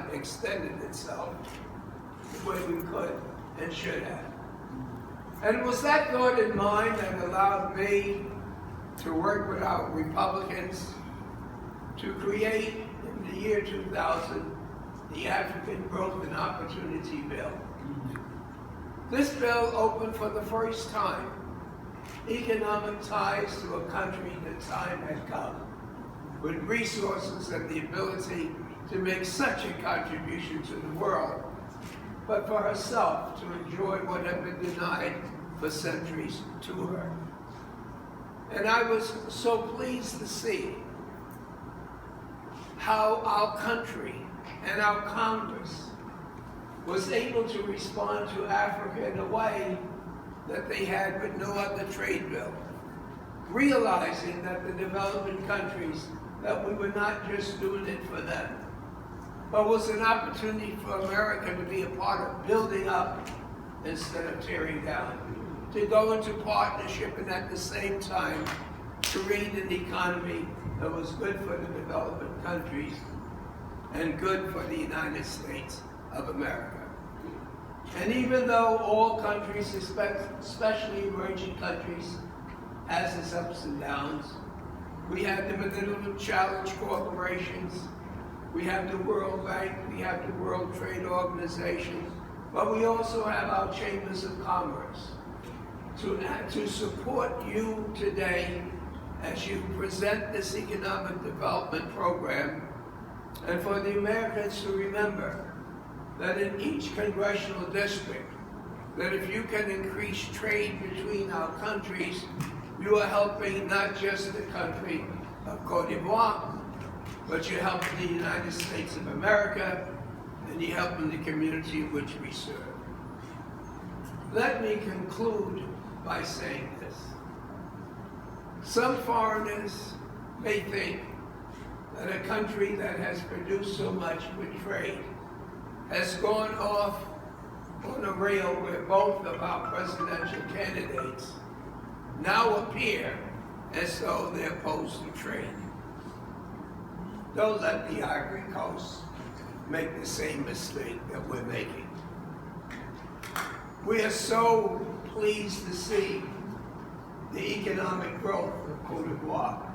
not extended itself the way we could and should have. And it was that thought in mind that allowed me to work with our Republicans to create, in the year 2000, the African Growth and Opportunity Bill. This bill opened for the first time economic ties to a country that time had come, with resources and the ability to make such a contribution to the world, but for herself to enjoy what had been denied for centuries to her. And I was so pleased to see how our country and our Congress was able to respond to Africa in a way that they had with no other trade bill, realizing that the developing countries, that we were not just doing it for them, but was an opportunity for America to be a part of building up instead of tearing down, to go into partnership and at the same time create an economy that was good for the developing countries and good for the United States of America. And even though all countries, especially emerging countries, has its ups and downs, we have the minimum challenge corporations, we have the World Bank, we have the World Trade Organization, but we also have our chambers of commerce to support you today as you present this economic development program, and for the Americans to remember that in each congressional district, that if you can increase trade between our countries, you are helping not just the country of Côte d'Ivoire, but you're helping the United States of America, and you're helping the community in which we serve. Let me conclude by saying this. Some foreigners may think that a country that has produced so much with trade has gone off on a rail where both of our presidential candidates now appear as though they're opposed to trade. Don't let the Ivory Coast make the same mistake that we're making. We are so pleased to see the economic growth of Côte d'Ivoire,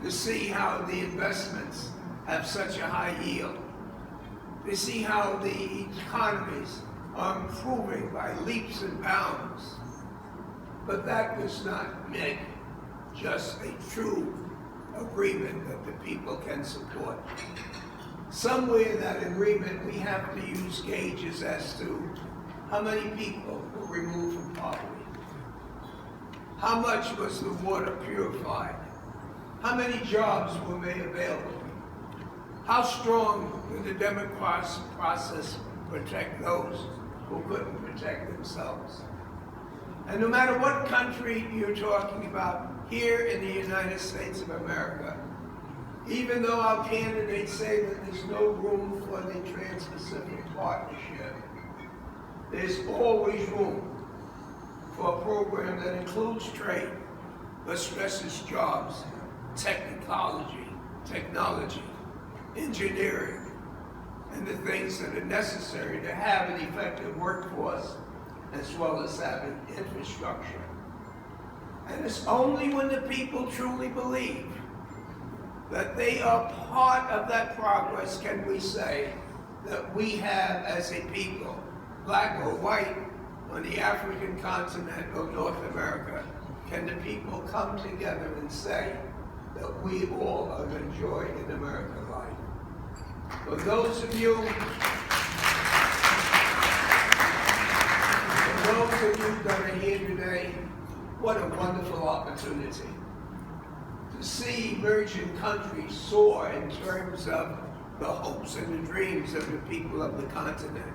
to see how the investments have such a high yield, to see how the economies are improving by leaps and bounds. But that does not make just a true agreement that the people can support. Somewhere in that agreement, we have to use gauges as to how many people were removed from poverty, how much was the water purified, how many jobs were made available, how strong did the democratic process protect those who couldn't protect themselves. And no matter what country you're talking about, here in the United States of America, even though our candidates say that there's no room for the Trans-Pacific Partnership, there's always room for a program that includes trade, but stresses jobs, technology, engineering, and the things that are necessary to have an effective workforce, as well as having infrastructure. And it's only when the people truly believe that they are part of that progress can we say that we have, as a people, black or white, on the African continent or North America, can the people come together and say that we all have enjoyed an American life. For those of you that are here today, what a wonderful opportunity to see emerging countries soar in terms of the hopes and the dreams of the people of the continent.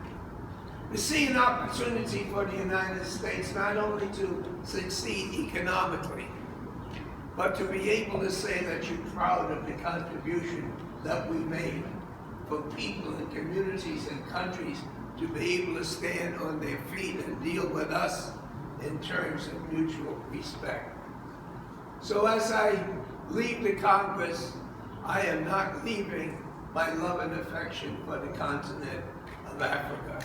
To see an opportunity for the United States not only to succeed economically, but to be able to say that you're proud of the contribution that we made for people and communities and countries to be able to stand on their feet and deal with us in terms of mutual respect. So as I leave the Congress, I am not leaving my love and affection for the continent of Africa.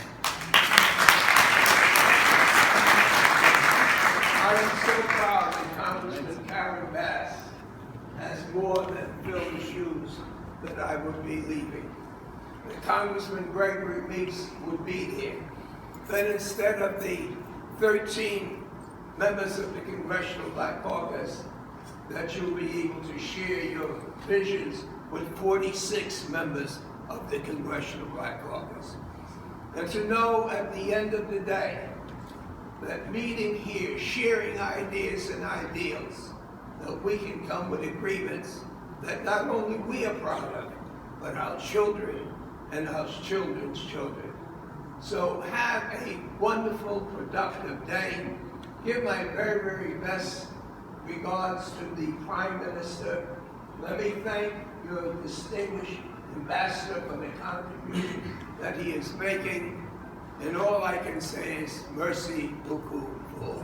I am so proud that Congressman Charles B has more than filled the shoes that I would be leaving. That Congressman Gregory Meeks would be here. Then instead of the 13 members of the Congressional Black Caucus, that you'll be able to share your visions with 46 members of the Congressional Black Caucus. And to know at the end of the day that meeting here, sharing ideas and ideals, that we can come with agreements that not only we are proud of, but our children and our children's children. So have a wonderful, productive day. Give my very, very best regards to the Prime Minister. Let me thank your distinguished ambassador for the contribution that he is making. And all I can say is merci beaucoup for.